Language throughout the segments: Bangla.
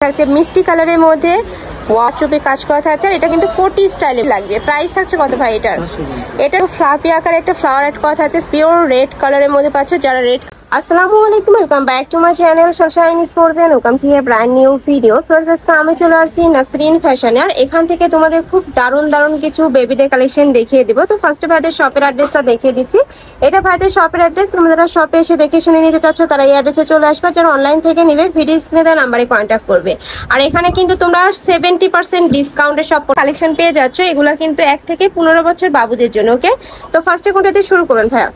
থাকছে মিষ্টি কালারের মধ্যে ওয়ার্ডরোবে কাজ করা থাকছে। আর এটা কিন্তু কোটি স্টাইলে লাগবে। প্রাইস থাকছে কত ভাই এটার? এটা ফ্লাফি আকারে একটা ফ্লাওয়ার অ্যাড করা থাকছে, পিওর রেড কালারের মধ্যে পাচ্ছ। যারা রেড আসসালামু আলাইকুম, welcome back to my channel Sunshine sports, welcome to A brand new video. First আজকে আমি চলে আসছি নাসরিন ফ্যাশনে। আর এখান থেকে তোমাদের খুব দারুণ কিছু বেবিদের কালেকশন দেখিয়ে দিব। তো ফার্স্টে ভাইদের শপের অ্যাড্রেসটা দেখিয়ে দিচ্ছি। এটা ভাইদের শপের অ্যাড্রেস। তোমরা যারা শপে এসে দেখে শুনে নিতে চাচ্ছ তারা এই অ্যাড্রেসে চলে আসবে। যারা অনলাইন থেকে নিবে ভিডিও স্ক্রিনে দেওয়া নাম্বারে কন্ট্যাক্ট করবে। আর এখানে কিন্তু তোমরা 70% ডিসকাউন্টে সব কালেকশন পেয়ে যাচ্ছ। এগুলো কিন্তু 1 থেকে 15 বছর বাবুদের জন্য। ওকে, তো ফার্স্টে কোনটা দিয়ে শুরু করুন ভাইয়া?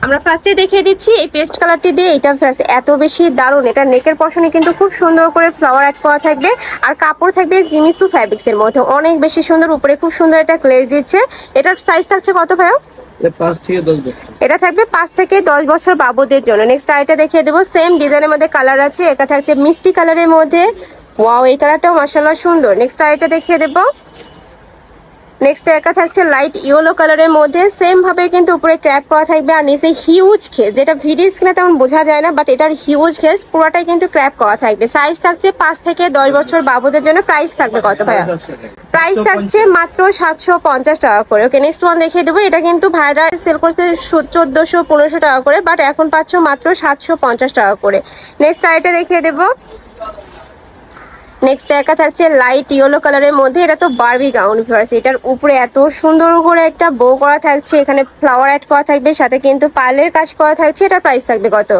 আমরা ফার্স্টে দেখিয়ে দিচ্ছি এই পেস্ট কালারটি দিয়ে। এটা ফার্স্ট এত বেশি দারুণ। এটা নেকের পশনে কিন্তু খুব সুন্দর করে ফ্লাওয়ার অ্যাড করা থাকবে। আর কাপড় থাকবে জিমিসু ফ্যাব্রিক্সের মধ্যে, অনেক বেশি সুন্দর। উপরে খুব সুন্দর একটা গ্লেজ দিচ্ছে। এটার সাইজ থাকছে কত ভাইয়া? এটা থাকবে 5 থেকে 10 বছর বাবুদের জন্য। নেক্সট আইটা দেখিয়ে দেবো। সেম ডিজাইনের মধ্যে কালার আছে। এটা থাকছে মিষ্টি কালারের মধ্যে। ওয়াও, এই কালারটাও মাশাআল্লাহ সুন্দর। নেক্সট আইটা দেখিয়ে দেবো। নেক্সট একটা থাকছে লাইট ইয়েলো কালারের মধ্যে। সেম ভাবে কিন্তু উপরে ক্র্যাপ করা থাকবে। আর নিচে হিউজ খেস, যেটা ভিডিও স্ক্রিনে তেমন বোঝা যায় না, বাট এটার হিউজ খেস পুরোটাই কিন্তু ক্র্যাপ করা থাকবে। সাইজ থাকছে 5 থেকে 10 বছর বাবুদের জন্য। প্রাইস থাকবে কত ভাইয়া? প্রাইস থাকছে মাত্র 750 টাকা করে। ওকে, নেক্সট ওয়ান দেখিয়ে দেবো। এটা কিন্তু ভাইরা সেল করছে 1400-1500 টাকা করে, বাট এখন পাচ্ছ মাত্র 750 টাকা করে। নেক্সট আইটা দেখিয়ে দেবো। নেক্সট একটা থাকছে লাইট ইয়েলো কালারের মধ্যে। এটা তো বারবি গাউন ভিউয়ার্স। এটার উপরে এত সুন্দর করে একটা বো করা থাকছে, এখানে ফ্লাওয়ার অ্যাড করা থাকবে, সাথে কিন্তু পার্লের কাজ করা থাকছে। এটার প্রাইস থাকবে কত?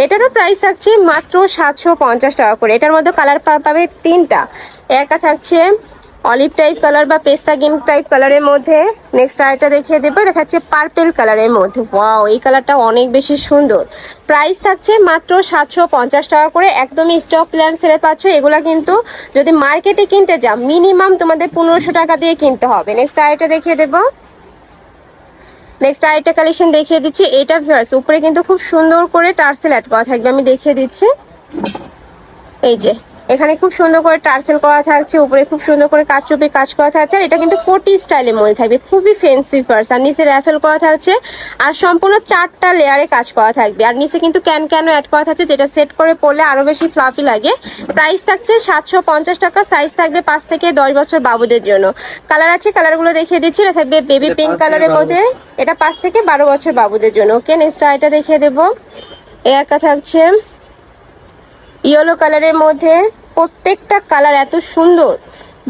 এটারও প্রাইস থাকছে মাত্র 750 টাকা করে। এটার মধ্যে কালার পাবে 3টা। একটা থাকছে অলিভ টাইপ কালার বা পেস্তা গ্রিন টাইপ কালারের মধ্যে। নেক্সট আরেকটা দেখিয়ে দেবো। এটা থাকছে পার্পেল কালারের মধ্যে। ওয়াও, এই কালারটা অনেক বেশি সুন্দর। প্রাইস থাকছে মাত্র 750 টাকা করে। একদমই স্টক ক্লিয়ারেন্স সেলে পাচ্ছ। এগুলা কিন্তু যদি মার্কেটে কিনতে যাও মিনিমাম তোমাদের 1500 টাকা দিয়ে কিনতে হবে। নেক্সট আরেকটা দেখিয়ে দেবো। নেক্সট আরেকটা কালেকশন দেখিয়ে দিচ্ছি। এটা ভিউয়ার্স উপরে কিন্তু খুব সুন্দর করে টার্সেল অ্যাড করা থাকবে। আমি দেখিয়ে দিচ্ছি। এই যে এখানে খুব সুন্দর করে টার্সেল করা থাকছে, উপরে খুব সুন্দর করে কাটচুপি কাজ করা থাকছে। আর এটা কিন্তু কোটি স্টাইলের মধ্যে থাকবে, খুবই ফ্যান্সি ফার্স। আর নিচে র্যাফেল করা থাকছে। আর সম্পূর্ণ 4টা লেয়ারে কাজ করা থাকবে। আর নিচে কিন্তু ক্যান অ্যাড করা থাকছে, যেটা সেট করে পরলে আরো বেশি ফ্লাফি লাগে। প্রাইস থাকছে 750 টাকা। সাইজ থাকবে 5 থেকে 10 বছর বাবুদের জন্য। কালার আছে, কালারগুলো দেখিয়ে দিচ্ছি। এটা থাকবে বেবি পিঙ্ক কালারের মধ্যে। এটা 5 থেকে 12 বছর বাবুদের জন্য। ওকে, নেক্সট আইটা দেখিয়ে দেবো। এর একটা থাকছে ইয়েলো কালারের মধ্যে। প্রত্যেকটা কালার এত সুন্দর,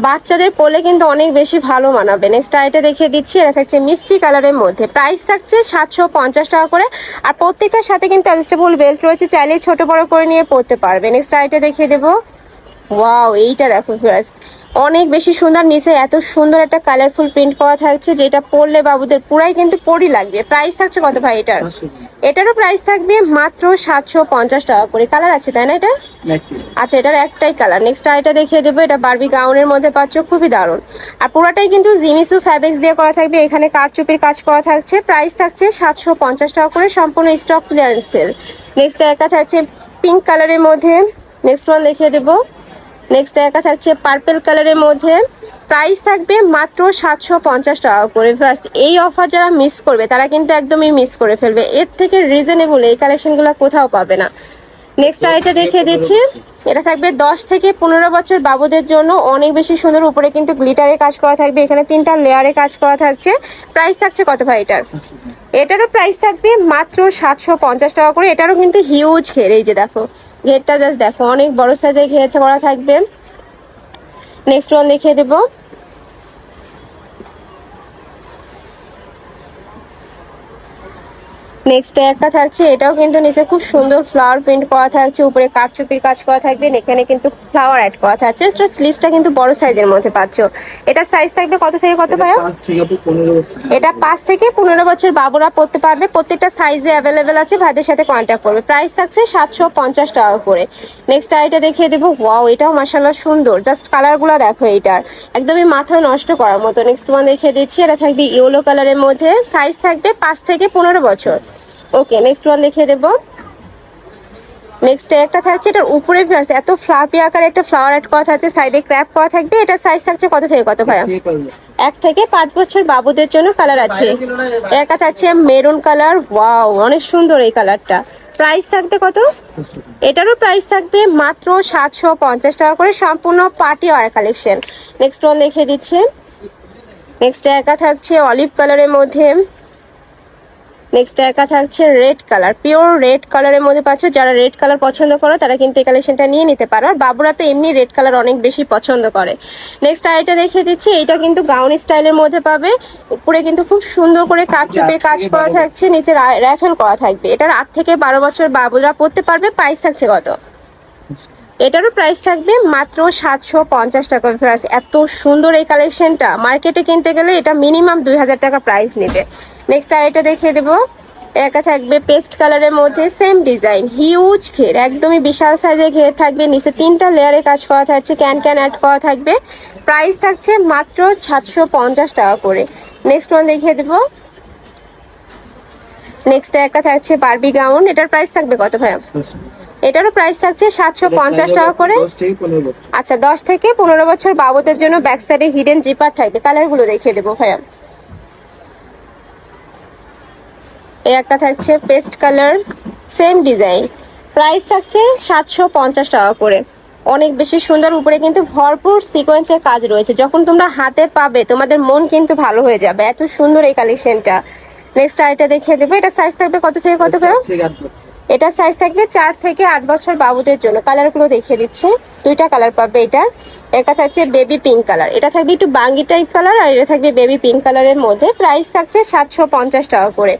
বাচ্চাদের পরলে কিন্তু অনেক বেশি ভালো মানাবে। নেক্সট আইটা দেখিয়ে দিচ্ছি। এটা থাকছে মিষ্টি কালারের মধ্যে। প্রাইস থাকছে 750 টাকা করে। আর প্রত্যেকটার সাথে কিন্তু অ্যাডজাস্টেবল বেল্ট রয়েছে, চাইলে ছোট বড় করে নিয়ে পরতে পারবে। নেক্সট আইটা দেখিয়ে দেবো। ওয়াও, এইটা দেখো ফ্রেন্ডস, অনেক বেশি সুন্দর। নিচে এত সুন্দর একটা কালারফুল প্রিন্ট করা থাকছে, যেটা পরলে বাবুদের পুরাই কিন্তু পরি লাগবে। প্রাইস থাকছে কত ভাই এটার? এটারও প্রাইস থাকবে মাত্র 750 টাকা করে। কালার আছে তাই না এটা? আচ্ছা, এটার একটাই কালার। নেক্সট আইটা দেখিয়ে দেবো। এটা বারবি গাউনের মধ্যে পাচ্ছ, খুবই দারুণ। আর পুরোটাই কিন্তু জিমিসু ফ্যাব্রিক্স দিয়ে করা থাকবে। এখানে কারচুপির কাজ করা থাকছে। প্রাইস থাকছে 750 টাকা করে, সম্পূর্ণ স্টক ক্লিয়ারেন্স সেল। নেক্সট একটা থাকছে পিঙ্ক কালারের মধ্যে। নেক্সট ওয়ান দেখিয়ে দেবো। নেক্সট একটা থাকছে পার্পেল কালারের মধ্যে। প্রাইস থাকবে মাত্র 750 টাকা করে। এই অফার যারা মিস করবে তারা কিন্তু একদমই মিস করে ফেলবে। এর থেকে রিজনেবল এই কালেকশনগুলো কোথাও পাবে না। নেক্সট আইটা দেখিয়ে দিচ্ছি। এটা থাকবে 10 থেকে 15 বছর বাবুদের জন্য, অনেক বেশি সুন্দর। উপরে কিন্তু গ্লিটারে কাজ করা থাকবে, এখানে 3টা লেয়ারে কাজ করা থাকছে। প্রাইস থাকছে কত ভাই এটার? এটারও প্রাইস থাকবে মাত্র 750 টাকা করে। এটারও কিন্তু হিউজ ঘের। এই যে দেখো ঘেরটা, জাস্ট দেখো, অনেক বড় সাইজের ঘের করা থাকবে। নেক্সট ওয়ান দেখিয়ে দেবো। নেক্সট একটা থাকছে। এটাও কিন্তু নিচে খুব সুন্দর ফ্লাওয়ার প্রিন্ট করা থাকছে, উপরে কারচুপির কাজ করা থাকবে, এখানে কিন্তু ফ্লাওয়ার অ্যাড করা থাকছে। স্লিভসটা কিন্তু বড় সাইজের মধ্যে পাচ্ছ। এটা সাইজ থাকবে কত থেকে কত ভাইয়া? এটা 5 থেকে 15 বছর বাবুরা পড়তে পারবে। প্রত্যেকটা সাইজে অ্যাভেলেবেল আছে, ভাইদের সাথে কন্ট্যাক্ট করবে। প্রাইস থাকছে 750 টাকা করে। নেক্সট আইটা দেখিয়ে দেবো। ওয়াও, এটাও মাশাআল্লাহ সুন্দর। জাস্ট কালারগুলো দেখো, এইটার একদমই মাথা নষ্ট করার মতো। নেক্সট ওয়ান দেখিয়ে দিচ্ছি। এটা থাকবে ইয়েলো কালারের মধ্যে। সাইজ থাকবে 5 থেকে 15 বছর। ওকে, নেক্সট ওয়ান দেখিয়ে দেবো। নেক্সট একটা থাকছে, এটার উপরে এত ফ্লাফি আকারে একটা ফ্লাওয়ার অ্যাড করা থাকছে, সাইডে ক্র্যাপ করা থাকবে। এটা সাইজ থাকছে কত থেকে কত ভাইয়া? 1 থেকে 5 বছর বাবুদের জন্য। কালার আছে, একটা থাকছে মেরুন কালার। ওয়াও, অনেক সুন্দর এই কালারটা। প্রাইস থাকবে কত? এটারও প্রাইস থাকবে মাত্র 750 টাকা করে, সম্পূর্ণ party wear collection. Next one দেখিয়ে দিচ্ছে। নেক্সট একা থাকছে অলিভ কালারের মধ্যে, নেক্সট একা থাকছে রেড কালার, পিওর রেড কালারের মধ্যে পাচ্ছ। যারা রেড কালার পছন্দ করো তারা কিন্তু এই কালেকশনটা নিয়ে নিতে পারো, আর বাবুরা তো এমনি রেড কালার অনেক বেশি পছন্দ করে। নেক্সট আইটা দেখিয়ে দিচ্ছি, এটা কিন্তু গাউন স্টাইলের মধ্যে পাবে। উপরে কিন্তু খুব সুন্দর করে কাটচুপের কাজ করা থাকছে, নিচে র্যাফেল করা থাকবে। এটার 8 থেকে 12 বছর বাবুরা পড়তে পারবে। প্রাইস থাকছে কত? এটারও প্রাইস থাকবে মাত্র 750 টাকা। এত সুন্দর এই কালেকশনটা, মার্কেটে কিনতে গেলে এটা মিনিমাম 2000 টাকা প্রাইস নেবে। নেক্সট আইটা দেখিয়ে দেবো, একটা থাকবে পেস্ট কালারের মধ্যে, সেম ডিজাইন, হিউজ ঘের, একদমই বিশাল সাইজের ঘের থাকবে। নিচে 3টা লেয়ারে কাজ করা থাকছে, ক্যান অ্যাড করা থাকবে। প্রাইস থাকছে মাত্র 750 টাকা করে। নেক্সট ওয়ান দেখিয়ে দেবো। নেক্সট একটা থাকছে বারবি গাউন, এটার প্রাইস থাকবে কত ভাইয়া? এটারও প্রাইস থাকছে 750 টাকা করে। আচ্ছা, 10 থেকে 15 বছর বাবুদের জন্য ব্যাক সাইডে হিডেন জিপার থাকবে। কালারগুলো দেখিয়ে দেবো ভাইয়া। এই একটা থাকছে paste colour, same design, price থাকছে 750 টাকা করে। অনেক বেশি সুন্দর, উপরে কিন্তু ভরপুর সিকোয়েন্সের কাজ রয়েছে। যখন তোমরা হাতে পাবে তোমাদের মন কিন্তু ভালো হয়ে যাবে, এত সুন্দর এই কালেকশনটা। নেক্সট আইটা দেখিয়ে দেবো। এটা সাইজ থাকবে কত থেকে কত ভাইয়া? এটা সাইজ থাকবে 4 থেকে 8 বছর বাবুদের জন্য। কালারগুলো দেখিয়ে দিচ্ছি, 2টা কালার পাবে এটার। একটা থাকছে বেবি পিঙ্ক কালার, এটা থাকবে একটু বাঙ্গি টাইপ কালার, আর এটা থাকবে বেবি পিঙ্ক কালারের মধ্যে। প্রাইস থাকছে 750 টাকা করে।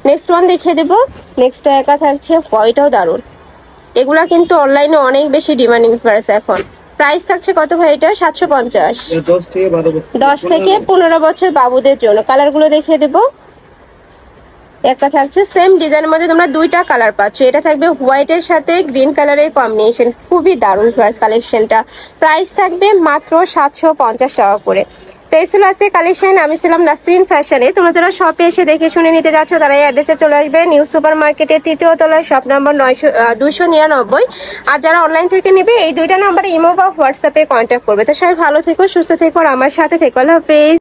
নেক্সট ওয়ান দেখিয়ে দেবো। নেক্সট একা থাকছে হোয়াইটও দারুন, এগুলা কিন্তু অনলাইনে অনেক বেশি ডিমান্ডিং প্রাইস এখন। প্রাইস থাকছে কত ভাই এটা? 750। 10 থেকে 15 বছর বাবুদের জন্য। কালারগুলো দেখিয়ে দেবো। একটা থাকছে সেম ডিজাইনের মধ্যে, তোমরা 2টা কালার পাচ্ছ। এটা থাকবে হোয়াইটের সাথে গ্রিন কালারের কম্বিনেশন, খুবই দারুণ ফ্লার্স কালেকশনটা। প্রাইস থাকবে মাত্র 750 টাকা করে। তো এই ছিল আজকে কালেকশন। আমি ছিলাম নাসরিন ফ্যাশনে। তোমরা যারা শপে এসে দেখে শুনে নিতে যাচ্ছ তারা এই অ্যাড্রেসে চলে আসবে, নিউ সুপার মার্কেটের 3য় তলায়, শপ নম্বর 299। আর যারা অনলাইন থেকে নেবে এই 2টা নাম্বারে ইমো বা হোয়াটসঅ্যাপে কন্ট্যাক্ট করবে। তো সবাই ভালো থেকো, সুস্থ থেকো, আর আমার সাথে থেকো। আল্লাহ হাফেজ।